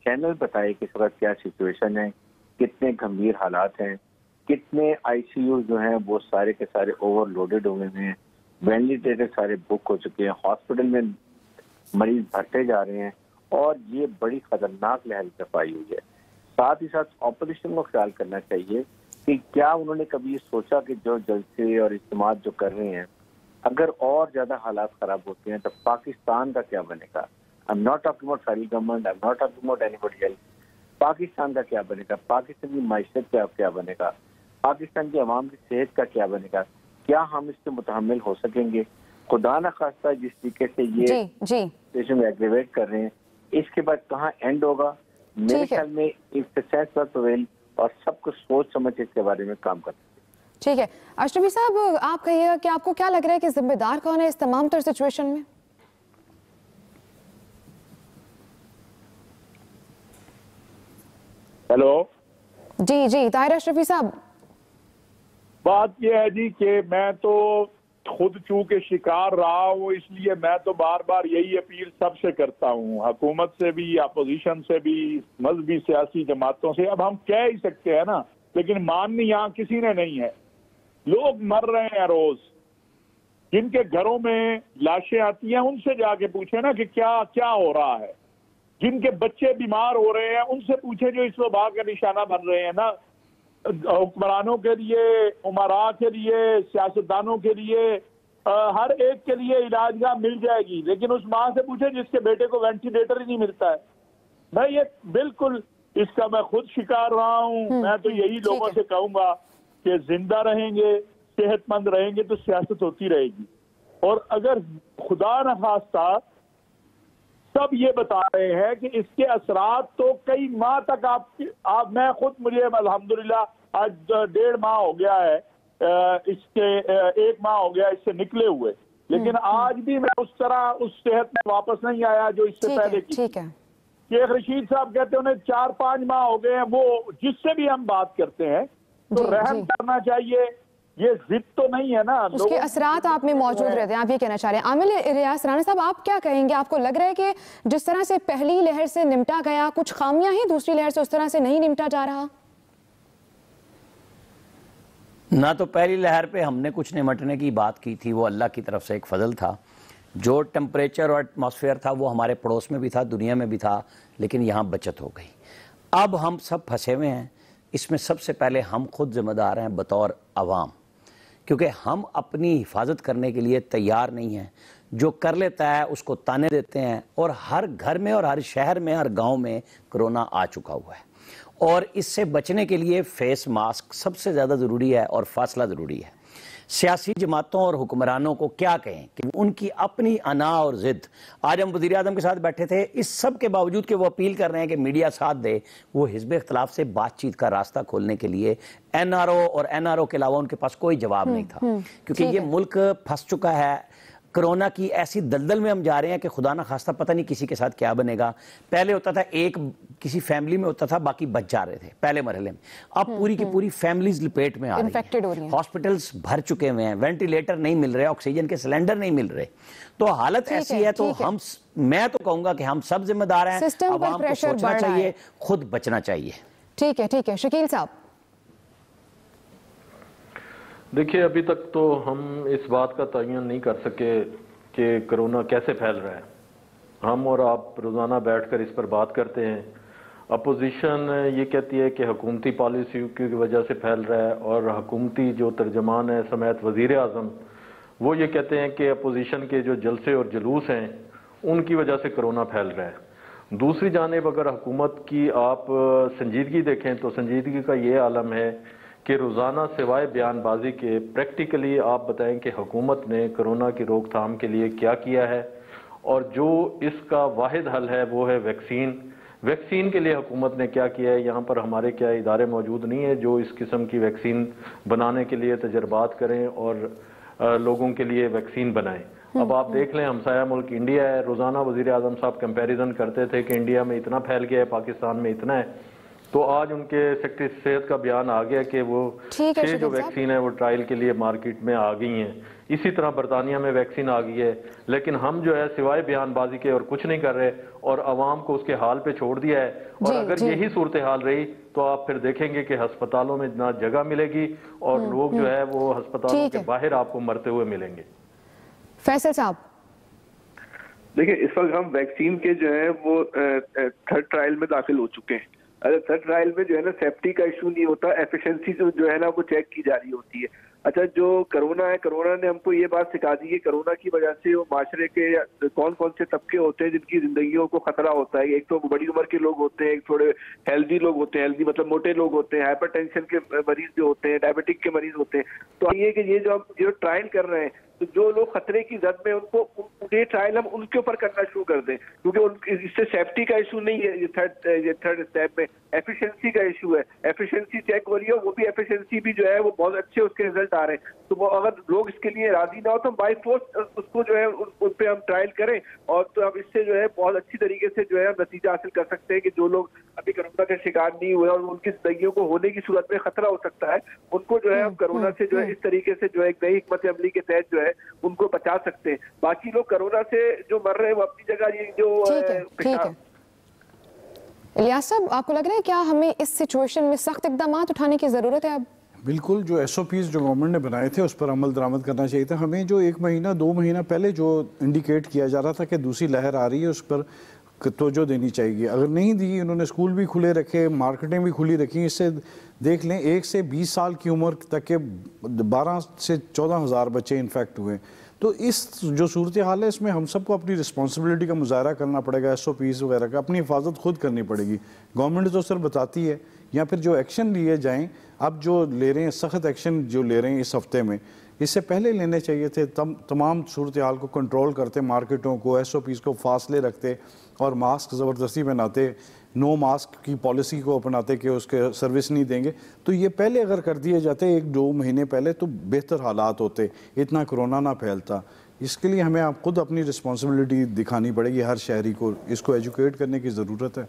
चैनल बताए कि इस वक्त क्या सिचुएशन है, कितने गंभीर हालात हैं, कितने ICU जो हैं वो सारे के सारे ओवरलोडेड हुए हैं, वेंटिलेटर सारे बुक हो चुके हैं, हॉस्पिटल में मरीज भरते जा रहे हैं और ये बड़ी खतरनाक लहर दफाई हुई है। साथ ही साथ ऑपोजिशन को ख्याल करना चाहिए कि क्या उन्होंने कभी ये सोचा कि जो जलसे और इज्तिमा जो कर रहे हैं अगर और ज्यादा हालात खराब होते हैं तो पाकिस्तान का क्या बनेगा? I am not talking about federal government, I am not talking about anybody else. Pakistan का क्या बनेगा? पाकिस्तान की माइशत क्या बनेगा? पाकिस्तान की आवाम की सेहत का क्या बनेगा? क्या हम इससे मुतहम्मिल हो सकेंगे? खुदा न खास्ता जिस तरीके से ये सिचुएशन एग्रीवेट कर रहे हैं, इसके बाद कहाँ एंड होगा? मेरे ख्याल में एक और सब कुछ सोच समझ इसके बारे में काम करते हैं। ठीक है, अशरफी साहब आप कहिएगा कि आपको क्या लग रहा है कि जिम्मेदार कौन है इस तमाम तर सिचुएशन में? हेलो जी ताहिर अशरफी साहब, बात यह है जी कि मैं तो खुद चूंकि शिकार रहा हूँ, इसलिए मैं तो बार बार यही अपील सबसे करता हूँ, हुकूमत से भी, अपोजिशन से भी, मजहबी सियासी जमातों से। अब हम कह ही सकते हैं ना, लेकिन माननी यहाँ किसी ने नहीं है। लोग मर रहे हैं रोज, जिनके घरों में लाशें आती हैं उनसे जाके पूछे ना कि क्या क्या हो रहा है। जिनके बच्चे बीमार हो रहे हैं उनसे पूछे जो इस वबा का निशाना बन रहे हैं ना। हुक्मरानों के लिए, उमरा के लिए, सियासतदानों के लिए, हर एक के लिए इलाजगाह मिल जाएगी, लेकिन उस माँ से पूछे जिसके बेटे को वेंटिलेटर ही नहीं मिलता है। मैं ये बिल्कुल इसका मैं खुद शिकार रहा हूँ। मैं तो यही लोगों से कहूंगा कि जिंदा रहेंगे, सेहतमंद रहेंगे तो सियासत होती रहेगी। और अगर खुदा न खास्ता सब ये बता रहे हैं कि इसके असरात तो कई माह तक आप मैं खुद, मुझे अल्हम्दुलिल्लाह आज 1.5 माह हो गया है, इसके 1 माह हो गया इससे निकले हुए, लेकिन आज भी मैं उस तरह उस सेहत में वापस नहीं आया जो इससे पहले की। ठीक है। शेख रशीद साहब कहते हैं उन्हें 4-5 माह हो गए हैं। वो जिससे भी हम बात करते हैं तो रहम करना चाहिए, ये जिद तो नहीं है ना, उसके असरात आप में मौजूद रहते हैं, आप ये कहना चाह रहे हैं। आमिर इलियास राणा साहब, आप क्या कहेंगे? आपको लग रहा है कि जिस तरह से पहली लहर से निपटा गया, कुछ खामियां हैं दूसरी लहर से उस तरह से नहीं निपटा जा रहा? ना तो पहली लहर पे हमने कुछ निमटने की बात की थी, वो अल्लाह की तरफ से एक फजल था। जो टेम्परेचर और एटमॉस्फेयर था वो हमारे पड़ोस में भी था, दुनिया में भी था, लेकिन यहाँ बचत हो गई। अब हम सब फंसे हुए हैं, इसमें सबसे पहले हम खुद जिम्मेदार हैं बतौर अवाम, क्योंकि हम अपनी हिफाजत करने के लिए तैयार नहीं हैं। जो कर लेता है उसको ताने देते हैं, और हर घर में और हर शहर में हर गांव में कोरोना आ चुका हुआ है। और इससे बचने के लिए फेस मास्क सबसे ज़्यादा ज़रूरी है और फासला ज़रूरी है। सियासी जमातों और हुक्मरानों को क्या कहें कि उनकी अपनी अना और ज़िद। आज हम वज़ीर आज़म के साथ बैठे थे, इस सब के बावजूद कि वो अपील कर रहे हैं कि मीडिया साथ दे, वो हिज़्ब इख्तिलाफ से बातचीत का रास्ता खोलने के लिए NRO और NRO के अलावा उनके पास कोई जवाब नहीं था, क्योंकि ये मुल्क फंस चुका है। कोरोना की ऐसी दलदल में हम जा रहे हैं कि खुदा ना खास्ता पता नहीं किसी के साथ क्या बनेगा। पहले होता था एक किसी फैमिली में होता था, बाकी बच जा रहे थे पहले मरहले में। अब पूरी की पूरी फैमिलीज लपेट में आ रही हैं। हॉस्पिटल्स भर चुके हुए हैं, वेंटिलेटर नहीं मिल रहे, ऑक्सीजन के सिलेंडर नहीं मिल रहे। तो हालत ऐसी है, तो मैं तो कहूंगा कि हम सब जिम्मेदार हैं, आवाम को सोचना चाहिए, खुद बचना चाहिए। ठीक है। शकील साहब, देखिए, अभी तक तो हम इस बात का तयन नहीं कर सके कि कोरोना कैसे फैल रहा है। हम और आप रोज़ाना बैठकर इस पर बात करते हैं। अपोजिशन ये कहती है कि हुकूमती पॉलिसी की वजह से फैल रहा है, और हुकूमती जो तर्जमान है समेत वज़ीर आज़म, वो ये कहते हैं कि अपोजिशन के जो जलसे और जुलूस हैं उनकी वजह से कोरोना फैल रहा है। दूसरी जानिब अगर हुकूमत की आप संजीदगी देखें तो संजीदगी का ये आलम है कि रोज़ाना सिवाय बयानबाजी के प्रैक्टिकली आप बताएं कि हुकूमत ने कोरोना की रोकथाम के लिए क्या किया है, और जो इसका वाहिद हल है वो है वैक्सीन के लिए हुकूमत ने क्या किया है। यहाँ पर हमारे क्या इदारे मौजूद नहीं है जो इस किस्म की वैक्सीन बनाने के लिए तजर्बात करें और लोगों के लिए वैक्सीन बनाएं। अब आप देख लें, हमसाया मुल्क इंडिया है, रोज़ाना वज़ीर आज़म साहब कंपैरिजन करते थे कि इंडिया में इतना फैल गया है, पाकिस्तान में इतना है। तो आज उनके सेक्रेटरी सेहत का बयान आ गया कि वो 6 जो वैक्सीन है वो ट्रायल के लिए मार्केट में आ गई हैं। इसी तरह बरतानिया में वैक्सीन आ गई है, लेकिन हम जो है सिवाय बयानबाजी के और कुछ नहीं कर रहे, और आवाम को उसके हाल पे छोड़ दिया है। और अगर यही सूरत हाल रही तो आप फिर देखेंगे कि अस्पतालों में ना जगह मिलेगी, और लोग जो है वो अस्पतालों के बाहर आपको मरते हुए मिलेंगे। फैसल साहब, देखिए, इस वक्त हम वैक्सीन के जो है वो 3rd ट्रायल में दाखिल हो चुके हैं। अगर 3rd ट्रायल में जो है ना सेफ्टी का इशू नहीं होता, एफिशिएंसी जो है ना वो चेक की जा रही होती है। अच्छा, जो कोरोना है, कोरोना ने हमको ये बात सिखा दी है, कोरोना की वजह से वो माशरे के कौन कौन से तबके होते हैं जिनकी जिंदगियों को खतरा होता है। एक तो बड़ी उम्र के लोग होते हैं, एक थोड़े हेल्दी लोग होते हैं, हेल्दी मतलब मोटे लोग होते हैं, हाइपरटेंशन के मरीज जो होते हैं, डायबिटिक के मरीज होते हैं। तो ये कि ये जो ट्रायल कर रहे हैं, तो जो लोग खतरे की जद में उनको ये ट्रायल हम उनके ऊपर करना शुरू कर दें, क्योंकि इससे सेफ्टी का इशू नहीं है। ये थर्ड स्टेप में एफिशिएंसी का इशू है। एफिशिएंसी चेक हो रही है, वो भी एफिशिएंसी भी जो है वो बहुत अच्छे उसके रिजल्ट आ रहे हैं। तो वो अगर लोग इसके लिए राजी ना हो तो बाई फोर्स उसको जो है उन पे हम ट्रायल करें, और तो अब इससे जो है बहुत अच्छी तरीके से जो है हम नतीजा हासिल कर सकते हैं कि जो लोग अभी कोरोना के शिकार नहीं हुए और उनकी जिंदगियों को होने की सूरत में खतरा हो सकता है, उनको जो है हम कोरोना से जो है इस तरीके से जो है एक नई हिकमत अमली के तहत जो है उनको बचा सकते हैं। बाकी लोग कोरोना से जो मर रहे हैं वो अपनी जगह, ये जो ठीक है। इलियास साहब, आपको लग रहा है क्या हमें इस सिचुएशन में सख्त इक़दाम उठाने की जरूरत है? अब बिल्कुल, जो SOPs जो गवर्नमेंट ने बनाए थे उस पर अमल दरामद करना चाहिए था। हमें जो 1 महीना 2 महीना पहले जो इंडिकेट किया जा रहा था कि दूसरी लहर आ रही है, उस पर तवज्जो देनी चाहिए। अगर नहीं दी, उन्होंने स्कूल भी खुले रखे, मार्केटें भी खुली रखी। इससे देख लें 1 से 20 साल की उम्र तक के 12 से 14 हज़ार बच्चे इन्फेक्ट हुए। तो इस जो सूरत हाल है, इसमें हम सबको अपनी रिस्पॉन्सिबिलिटी का मुजाहरा करना पड़ेगा। SOPs वगैरह का अपनी हिफाजत खुद करनी पड़ेगी। गवर्नमेंट तो सर बताती है या फिर जो एक्शन लिए जाएं, अब जो ले रहे हैं सख्त एक्शन जो ले रहे हैं इस हफ्ते में, इससे पहले लेने चाहिए थे। तमाम सूरत हाल को कंट्रोल करते, मार्केटों को, SOPs को फासले रखते और मास्क ज़बरदस्ती पहनाते, नो मास्क की पॉलिसी को अपनाते कि उसके सर्विस नहीं देंगे, तो ये पहले अगर कर दिए जाते 1-2 महीने पहले तो बेहतर हालात होते, इतना कोरोना ना फैलता। इसके लिए हमें आप खुद अपनी रिस्पॉन्सिबिलिटी दिखानी पड़ेगी, हर शहरी को इसको एजुकेट करने की ज़रूरत है।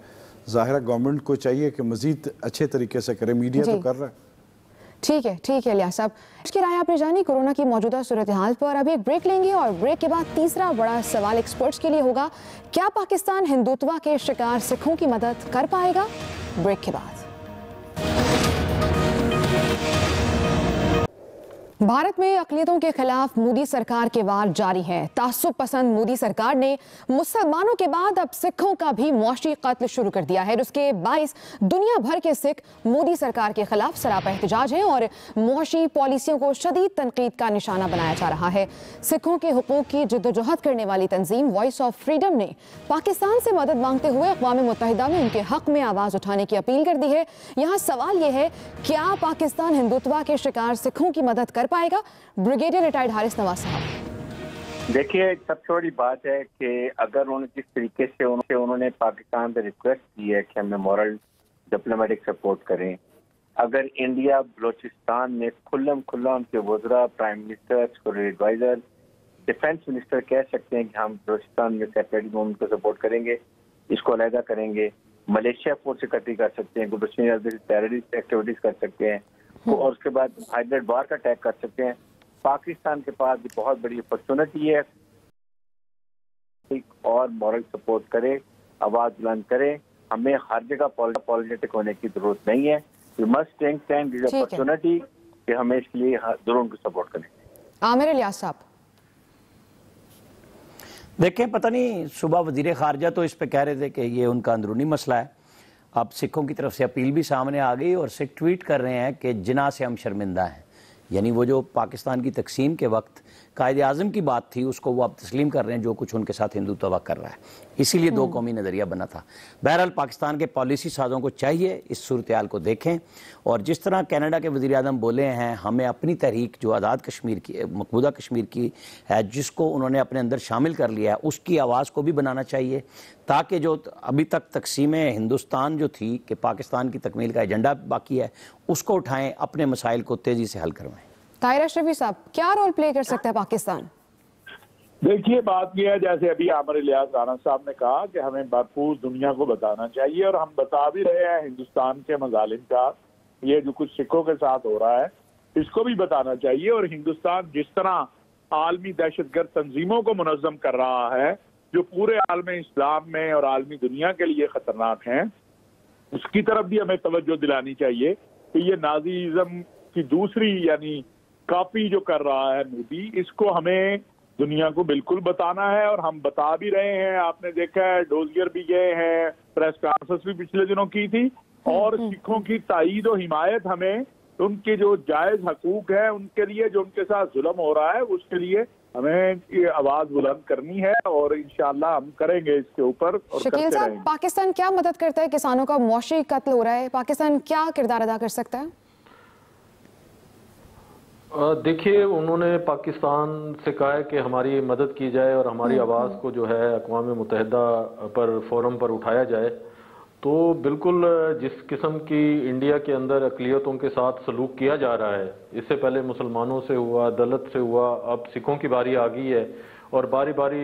ज़ाहिर है गवर्नमेंट को चाहिए कि मज़ीद अच्छे तरीके से करे, मीडिया तो कर रहा है। ठीक है लिया साहब, इसकी राय आपने जानी कोरोना की मौजूदा सूरत हाल पर। अभी एक ब्रेक लेंगे और ब्रेक के बाद तीसरा बड़ा सवाल एक्सपर्ट्स के लिए होगा, क्या पाकिस्तान हिंदुत्व के शिकार सिखों की मदद कर पाएगा? ब्रेक के बाद। भारत में अक़लियतों के खिलाफ मोदी सरकार के वार जारी है। तासुब पसंद मोदी सरकार ने मुसलमानों के बाद अब सिखों का भी मुआशी कत्ल शुरू कर दिया है। उसके बाइस दुनिया भर के सिख मोदी सरकार के खिलाफ सरापा एहतजाज हैं और मुआशी पॉलिसियों को शदीद तनकीद का निशाना बनाया जा रहा है। सिखों के हुकूक की जद्दोजहद करने वाली तंजीम वॉइस ऑफ फ्रीडम ने पाकिस्तान से मदद मांगते हुए अक़वाम मुत्तहिदा में उनके हक में आवाज़ उठाने की अपील कर दी है। यहाँ सवाल यह है, क्या पाकिस्तान हिंदुत्व के शिकार सिखों की मदद कर पाएगा? ब्रिगेडियर रिटायर्ड हारिस नवाज साहब। देखिए, सबसे बड़ी बात है कि अगर उन्होंने जिस तरीके से उन्होंने पाकिस्तान से रिक्वेस्ट की है कि हमें मॉरल डिप्लोमेटिक सपोर्ट करें, अगर इंडिया बलोचिस्तान में खुल्ला उनके वज़रा, prime minister, security adviser, defence minister कह सकते हैं कि हम बलोचिस्तान में सेपरेट मूवमेंट को सपोर्ट करेंगे, इसको अलहदा करेंगे, मलेशिया फोर्स इकट्ठी कर सकते हैं, टेररिस्ट एक्टिविटीज कर सकते हैं और उसके बाद हाइब्रिड वार का अटैक कर सकते हैं। पाकिस्तान के पास बहुत बड़ी अपॉर्चुनिटी है और मॉरल सपोर्ट करे, आवाज बुलंद करे। हमें हर जगह पॉलिटिक होने की जरूरत नहीं है। We must take this opportunity कि हमें इसके लिए जरूर उनको सपोर्ट करें। आमिर इलियास साहब। देखें, पता नहीं सुबह वजीर खारजा तो इस पे कह रहे थे कि ये उनका अंदरूनी मसला है। अब सिखों की तरफ से अपील भी सामने आ गई और सिख ट्वीट कर रहे हैं कि जिना से हम शर्मिंदा हैं। यानी वो जो पाकिस्तान की तकसीम के वक्त कायद आज़म की बात थी उसको वो अब तस्लीम कर रहे हैं, जो कुछ उनके साथ हिंदुत्व कर रहा है। इसीलिए दो कौमी नज़रिया बना था। बहरहाल पाकिस्तान के पॉलिसी साजों को चाहिए इस सूरत हाल को देखें और जिस तरह कनाडा के वज़ीर आज़म बोले हैं, हमें अपनी तहरीक जो आज़ाद कश्मीर की, मकबूदा कश्मीर की है, जिसको उन्होंने अपने अंदर शामिल कर लिया है, उसकी आवाज़ को भी बनाना चाहिए ताकि जो अभी तक तकसीम हिंदुस्तान जो थी कि पाकिस्तान की तकमील का एजेंडा बाकी है, उसको उठाएं, अपने मसाइल को तेज़ी से हल करवाएं। ताहिर अशरफी साहब, क्या रोल प्ले कर सकता है पाकिस्तान? देखिए, बात यह है, जैसे अभी आमिर इलियास राना साहब ने कहा कि हमें भरपूर दुनिया को बताना चाहिए और हम बता भी रहे हैं हिंदुस्तान के मजालिम का, ये जो कुछ सिखों के साथ हो रहा है इसको भी बताना चाहिए। और हिंदुस्तान जिस तरह आलमी दहशतगर्द तंजीमों को मुनज़्ज़म कर रहा है जो पूरे आलम इस्लाम में और आलमी दुनिया के लिए खतरनाक हैं, उसकी तरफ भी हमें तवज्जो दिलानी चाहिए कि ये नाज़ीज़म की दूसरी यानी कॉपी जो कर रहा है मोदी, इसको हमें दुनिया को बिल्कुल बताना है और हम बता भी रहे हैं। आपने देखा है डोजियर भी गए हैं, प्रेस कॉन्फ्रेंस भी पिछले दिनों की थी और सिखों की ताईद और हिमायत हमें उनके जो जायज हकूक है उनके लिए, जो उनके साथ जुल्म हो रहा है उसके लिए हमें ये आवाज बुलंद करनी है और इंशाअल्लाह हम करेंगे इसके ऊपर। शकील साहब, पाकिस्तान क्या मदद करता है? किसानों का मुआशी कत्ल हो रहा है, पाकिस्तान क्या किरदार अदा कर सकता है? देखिए, उन्होंने पाकिस्तान से कहा है कि हमारी मदद की जाए और हमारी आवाज़ को जो है अक़वाम मुत्तहिदा पर फोरम पर उठाया जाए। तो बिल्कुल जिस किस्म की इंडिया के अंदर अक़लियतों के साथ सलूक किया जा रहा है, इससे पहले मुसलमानों से हुआ, दलित से हुआ, अब सिखों की बारी आ गई है और बारी बारी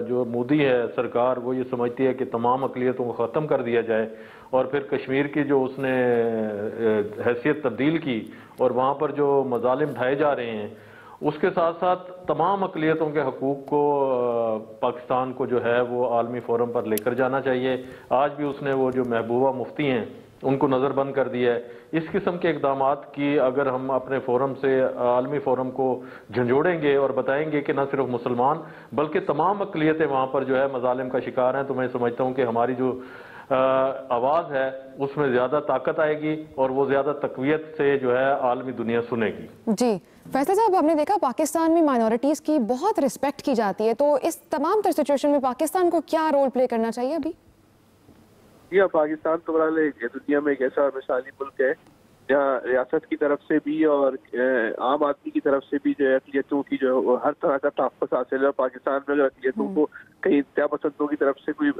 जो मोदी है सरकार वो ये समझती है कि तमाम अक़लियतों को ख़त्म कर दिया जाए और फिर कश्मीर की जो उसने हैसियत तब्दील की और वहाँ पर जो मजालिम ढाए जा रहे हैं उसके साथ साथ तमाम अक़लियतों के हकूक़ को पाकिस्तान को जो है वो आलमी फोरम पर लेकर जाना चाहिए। आज भी उसने वो जो महबूबा मुफ्ती हैं उनको नज़रबंद कर दिया है। इस किस्म के इक़दामात की अगर हम अपने फोरम से आलमी फोरम को झंझोड़ेंगे और बताएंगे कि न सिर्फ मुसलमान बल्कि तमाम अक़लियतें वहाँ पर जो है मजालिम का शिकार हैं, तो मैं समझता हूँ कि हमारी जो आवाज़ है उसमें ज़्यादा ताकत आएगी और वो ज़्यादा तक़वियत से जो है आलमी दुनिया सुनेगी। जी फैसल साहब, हमने देखा पाकिस्तान में माइनॉरिटीज़ की बहुत रिस्पेक्ट की जाती है, तो इस तमाम तर सिचुएशन में पाकिस्तान को क्या रोल प्ले करना चाहिए अभी? जी पाकिस्तान तो बहरहाल दुनिया में एक ऐसा मिसाली मुल्क है जहाँ रियासत की तरफ से भी और आम आदमी की तरफ से भी जो है अक़लियतों की जो हर तरह का तहफ़्फ़ुज़ हासिल है। और पाकिस्तान में अगर अक़लियतों को कहीं इंतहा पसंदों की तरफ से कोई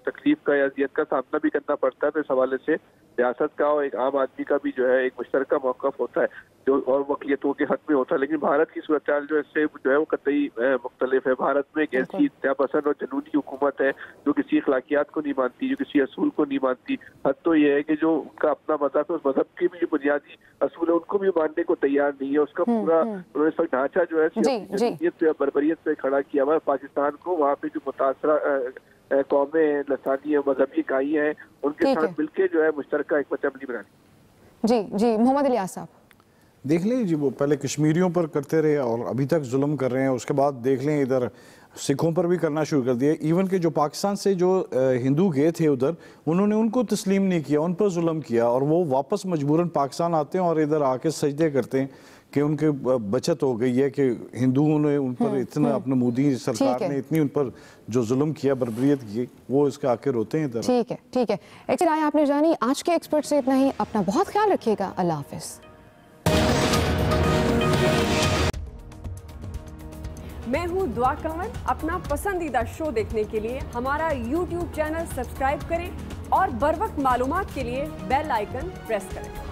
तकलीफ का या अज़ियत का सामना भी करना पड़ता है तो इस हवाले से रियासत का और एक आम आदमी का भी जो है एक मुश्तरका मौक़िफ़ होता है जो और अक़लियतों के हक़ में होता है। लेकिन भारत की सूरत हाल जो इससे जो है वो कतई मुख्तलिफ है। भारत में एक ऐसी इंतहा पसंद और जनूनी हुकूमत है जो किसी अखलाकियात को नहीं मानती, जो किसी असूल को नहीं मानती। हद तो ये है कि जो उनका अपना मज़हब है उस मज़हब के भी जो बुनियादी असूल है उनको भी मानने को तैयार नहीं है। उसका पूरा उन्होंने इस वक्त ढांचा जो है जमहूरियत या बर्बरियत पे खड़ा किया हुआ है। पाकिस्तान को वहाँ पे जो मुतासरा कौमें लसानी मजहबी इकाइयाँ हैं उनके साथ मिलकर जो है मुश्तरका एक असेंबली बनानी। जी जी मोहम्मद इलियास साहब देख लें जी, वो पहले कश्मीरियों पर करते रहे और अभी तक जुल्म कर रहे हैं, उसके बाद देख लें इधर सिखों पर भी करना शुरू कर दिया। इवन के जो पाकिस्तान से जो हिंदू गए थे उधर, उन्होंने उनको तस्लीम नहीं किया, उन पर जुल्म किया और वो वापस मजबूरन पाकिस्तान आते हैं और इधर आके सजदे करते हैं कि उनके बचत हो गई है कि हिंदुओं ने उन पर इतना, अपने मोदी सरकार ने इतनी उन पर जो जुल्म किया, बर्बरियत की, वो इसके आके रोते हैं इधर। ठीक है, ठीक है। एक राय आपने जानी। आज के एक्सपर्ट से इतना ही। अपना बहुत ख्याल रखिएगा। अल्लाह हाफिज़। मैं हूं दुआ कंवर। अपना पसंदीदा शो देखने के लिए हमारा YouTube चैनल सब्सक्राइब करें और बर वक्त मालूमात के लिए बेल आइकन प्रेस करें।